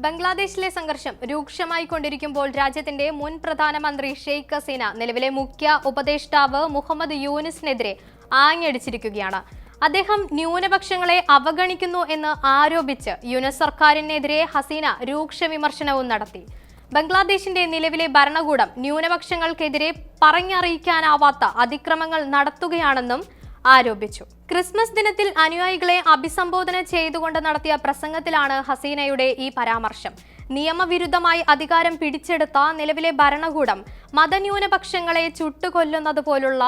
ബംഗ്ലാദേശിലെ സംഘർഷം രൂക്ഷമായി കൊണ്ടിരിക്കുമ്പോൾ രാജ്യത്തിന്റെ മുൻ പ്രധാനമന്ത്രി ഷെയ്ഖ് ഹസീന നിലവിലെ മുഖ്യ ഉപദേഷ്ടാവ് മുഹമ്മദ് യൂനിസിനെതിരെ ആഞ്ഞടിച്ചിരിക്കുകയാണ്. അദ്ദേഹം ന്യൂനപക്ഷങ്ങളെ അവഗണിക്കുന്നു എന്ന് ആരോപിച്ച് യൂനിസ് സർക്കാരിനെതിരെ ഹസീന രൂക്ഷ വിമർശനവും നടത്തി. ബംഗ്ലാദേശിന്റെ നിലവിലെ ഭരണകൂടം ന്യൂനപക്ഷങ്ങൾക്കെതിരെ പറഞ്ഞറിയിക്കാനാവാത്ത അതിക്രമങ്ങൾ നടത്തുകയാണെന്നും ആരോപിച്ചു. ക്രിസ്മസ് ദിനത്തിൽ അനുയായികളെ അഭിസംബോധന ചെയ്തുകൊണ്ട് നടത്തിയ പ്രസംഗത്തിലാണ് ഹസീനയുടെ ഈ പരാമർശം. നിയമവിരുദ്ധമായി അധികാരം പിടിച്ചെടുത്ത നിലവിലെ ഭരണകൂടം മതന്യൂനപക്ഷങ്ങളെ ചുട്ടുകൊല്ലുന്നത് പോലുള്ള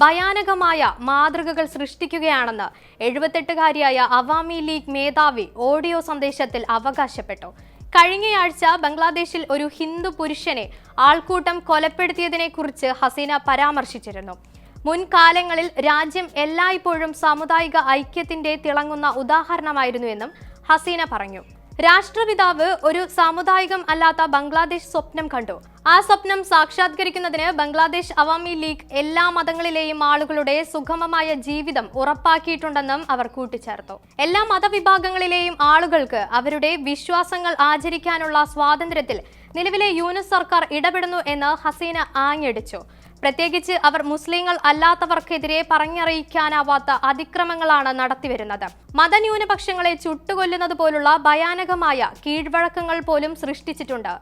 ഭയാനകമായ മാതൃകകൾ സൃഷ്ടിക്കുകയാണെന്ന് 78-കാരിയായ അവാമി ലീഗ് മേധാവി ഓഡിയോ സന്ദേശത്തിൽ അവകാശപ്പെട്ടു. കഴിഞ്ഞയാഴ്ച ബംഗ്ലാദേശിൽ ഒരു ഹിന്ദു പുരുഷനെ ആൾക്കൂട്ടം കൊലപ്പെടുത്തിയതിനെക്കുറിച്ച് ഹസീന പരാമർശിച്ചിരുന്നു. മുൻകാലങ്ങളിൽ രാജ്യം എല്ലായ്പ്പോഴും സാമുദായിക ഐക്യത്തിന്റെ തിളങ്ങുന്ന ഉദാഹരണമായിരുന്നുവെന്നും ഹസീന പറഞ്ഞു. രാഷ്ട്രപിതാവ് ഒരു സാമുദായികം അല്ലാത്ത ബംഗ്ലാദേശ് സ്വപ്നം കണ്ടു. ആ സ്വപ്നം സാക്ഷാത്കരിക്കുന്നതിന് ബംഗ്ലാദേശ് അവാമി ലീഗ് എല്ലാ മതങ്ങളിലെയും ആളുകളുടെ സുഗമമായ ജീവിതം ഉറപ്പാക്കിയിട്ടുണ്ടെന്നും അവർ കൂട്ടിച്ചേർത്തു. എല്ലാ മതവിഭാഗങ്ങളിലെയും ആളുകൾക്ക് അവരുടെ വിശ്വാസങ്ങൾ ആചരിക്കാനുള്ള സ്വാതന്ത്ര്യത്തിൽ നിലവിലെ യൂനിസ് സർക്കാർ ഇടപെടുന്നു എന്ന് ഹസീന ആഞ്ഞടിച്ചു. പ്രത്യേകിച്ച് അവർ മുസ്ലിങ്ങൾ അല്ലാത്തവർക്കെതിരെ പറഞ്ഞറിയിക്കാനാവാത്ത അതിക്രമങ്ങളാണ് നടത്തിവരുന്നത്. മതന്യൂനപക്ഷങ്ങളെ ചുട്ടുകൊല്ലുന്നത് പോലുള്ള ഭയാനകമായ കീഴ്വഴക്കങ്ങൾ പോലും സൃഷ്ടിച്ചിട്ടുണ്ട്.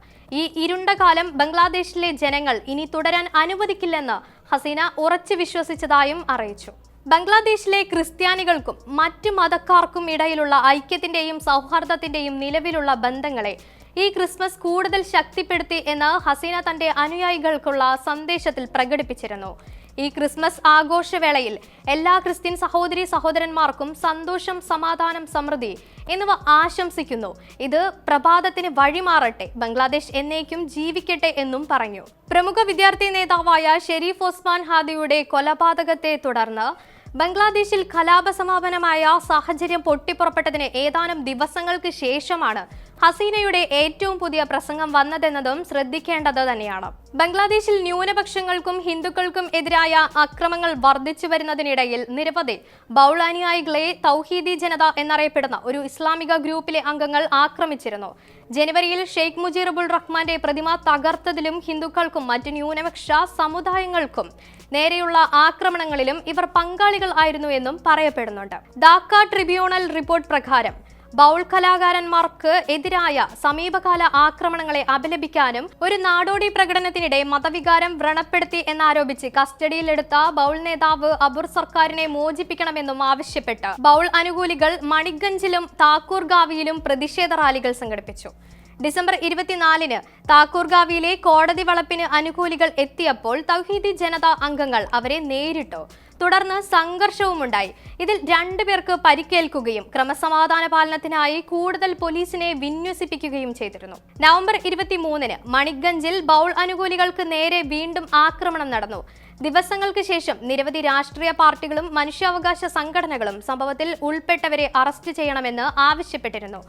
ഈ ഇരുണ്ട കാലം ബംഗ്ലാദേശിലെ ജനങ്ങൾ ഇനി തുടരാൻ അനുവദിക്കില്ലെന്ന് ഹസീന ഉറച്ചു വിശ്വസിച്ചതായും അറിയിച്ചു. ബംഗ്ലാദേശിലെ ക്രിസ്ത്യാനികൾക്കും മറ്റു മതക്കാർക്കും ഇടയിലുള്ള ഐക്യത്തിന്റെയും സൗഹാർദ്ദത്തിന്റെയും നിലവിലുള്ള ബന്ധങ്ങളെ ഈ ക്രിസ്മസ് കൂടുതൽ ശക്തിപ്പെടുത്തി എന്ന് ഹസീന തന്റെ അനുയായികൾക്കുള്ള സന്ദേശത്തിൽ പ്രകടിപ്പിച്ചിരുന്നു. ഈ ക്രിസ്മസ് ആഘോഷവേളയിൽ എല്ലാ ക്രിസ്ത്യൻ സഹോദരി സഹോദരന്മാർക്കും സന്തോഷം, സമാധാനം, സമൃദ്ധി എന്നിവ ആശംസിക്കുന്നു. ഇത് പ്രഭാതത്തിന് വഴിമാറട്ടെ, ബംഗ്ലാദേശ് എന്നേക്കും ജീവിക്കട്ടെ എന്നും പറഞ്ഞു. പ്രമുഖ വിദ്യാർത്ഥി നേതാവായ ഷെരീഫ് ഒസ്മാൻ ഹാദിയുടെ കൊലപാതകത്തെ തുടർന്ന് ബംഗ്ലാദേശിൽ കലാപസമാപനമായ സാഹചര്യം പൊട്ടിപ്പുറപ്പെട്ടതിന് ഏതാനും ദിവസങ്ങൾക്ക് ശേഷമാണ് ഹസീനയുടെ ഏറ്റവും പുതിയ പ്രസംഗം വന്നതെന്നതും ശ്രദ്ധിക്കേണ്ടത് തന്നെയാണ്. ബംഗ്ലാദേശിൽ ന്യൂനപക്ഷങ്ങൾക്കും ഹിന്ദുക്കൾക്കും എതിരായ അക്രമങ്ങൾ വർദ്ധിച്ചു വരുന്നതിനിടയിൽ നിരവധി ബൗൾ അനുയായികളെ തൗഹീദി ജനത എന്നറിയപ്പെടുന്ന ഒരു ഇസ്ലാമിക ഗ്രൂപ്പിലെ അംഗങ്ങൾ ആക്രമിച്ചിരുന്നു. ജനുവരിയിൽ ഷെയ്ഖ് മുജീറുർ റഹ്മാന്റെ പ്രതിമ തകർത്തതിലും ഹിന്ദുക്കൾക്കും മറ്റ് ന്യൂനപക്ഷ സമുദായങ്ങൾക്കും നേരെയുള്ള ആക്രമണങ്ങളിലും ഇവർ പങ്കാളികൾ ആയിരുന്നു എന്നും പറയപ്പെടുന്നുണ്ട്. ധാക്ക ട്രിബ്യൂണൽ റിപ്പോർട്ട് പ്രകാരം ബൗൾ കലാകാരന്മാർക്ക് എതിരായ സമീപകാല ആക്രമണങ്ങളെ അപലപിക്കാനും ഒരു നാടോടി പ്രകടനത്തിനിടെ മതവികാരം വ്രണപ്പെടുത്തി എന്നാരോപിച്ച് കസ്റ്റഡിയിലെടുത്ത ബൗൾ നേതാവ് അബുർ സർക്കാരിനെ മോചിപ്പിക്കണമെന്നും ആവശ്യപ്പെട്ട് ബൗൾ അനുകൂലികൾ മണിഗഞ്ചിലും താക്കൂർഗാവിയിലും പ്രതിഷേധ റാലികൾ സംഘടിപ്പിച്ചു. ഡിസംബർ 24-ന് താക്കൂർഗാവിയിലെ കോടതി വളപ്പിന് അനുകൂലികൾ എത്തിയപ്പോൾ തൗഹീദി ജനത അംഗങ്ങൾ അവരെ നേരിട്ടു. തുടർന്ന് സംഘർഷവുമുണ്ടായി. ഇതിൽ 2 പേർക്ക് പരിക്കേൽക്കുകയും ക്രമസമാധാന പാലനത്തിനായി കൂടുതൽ പോലീസിനെ വിന്യസിപ്പിക്കുകയും ചെയ്തിരുന്നു. നവംബർ 23-ന് മണിഗഞ്ചിൽ ബൗൾ അനുകൂലികൾക്ക് നേരെ വീണ്ടും ആക്രമണം നടന്നു. ദിവസങ്ങൾക്ക് ശേഷം നിരവധി രാഷ്ട്രീയ പാർട്ടികളും മനുഷ്യാവകാശ സംഘടനകളും സംഭവത്തിൽ ഉൾപ്പെട്ടവരെ അറസ്റ്റ് ചെയ്യണമെന്ന് ആവശ്യപ്പെട്ടിരുന്നു.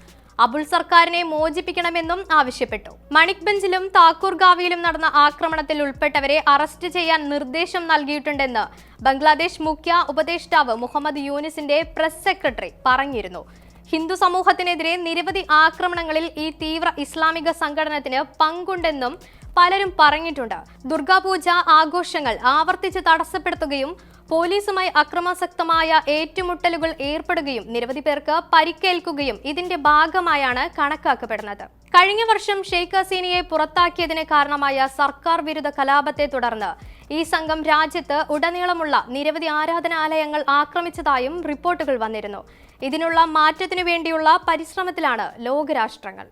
അബുൾ സർക്കാരിനെ മോചിപ്പിക്കണമെന്നും ആവശ്യപ്പെട്ടു. മണിക്ബഞ്ചിലും താക്കൂർഗാവിയിലും നടന്ന ആക്രമണത്തിൽ ഉൾപ്പെട്ടവരെ അറസ്റ്റ് ചെയ്യാൻ നിർദ്ദേശം നൽകിയിട്ടുണ്ടെന്ന് ബംഗ്ലാദേശ് മുഖ്യ ഉപദേഷ്ടാവ് മുഹമ്മദ് യൂനിസിന്റെ പ്രസ് സെക്രട്ടറി പറഞ്ഞിരുന്നു. ഹിന്ദു സമൂഹത്തിനെതിരെ നിരവധി ആക്രമണങ്ങളിൽ ഈ തീവ്ര ഇസ്ലാമിക സംഘടനത്തിന് പങ്കുണ്ടെന്നും പലരും പറഞ്ഞിട്ടുണ്ട്. ദുർഗാപൂജ ആഘോഷങ്ങൾ ആവർത്തിച്ച് തടസ്സപ്പെടുത്തുകയും പോലീസുമായി അക്രമാസക്തമായ ഏറ്റുമുട്ടലുകൾ ഏർപ്പെടുകയും നിരവധി പേർക്ക് പരിക്കേൽക്കുകയും ഇതിന്റെ ഭാഗമായാണ് കണക്കാക്കപ്പെടുന്നത്. കഴിഞ്ഞ വർഷം ഷെയ്ഖ് ഹസീനയെ പുറത്താക്കിയതിന് കാരണമായ സർക്കാർ വിരുദ്ധ കലാപത്തെ തുടർന്ന് ഈ സംഘം രാജ്യത്ത് ഉടനീളമുള്ള നിരവധി ആരാധനാലയങ്ങൾ ആക്രമിച്ചതായും റിപ്പോർട്ടുകൾ വന്നിരുന്നു. ഇതിനുള്ള മാറ്റത്തിനു വേണ്ടിയുള്ള പരിശ്രമത്തിലാണ് ലോകരാഷ്ട്രങ്ങൾ.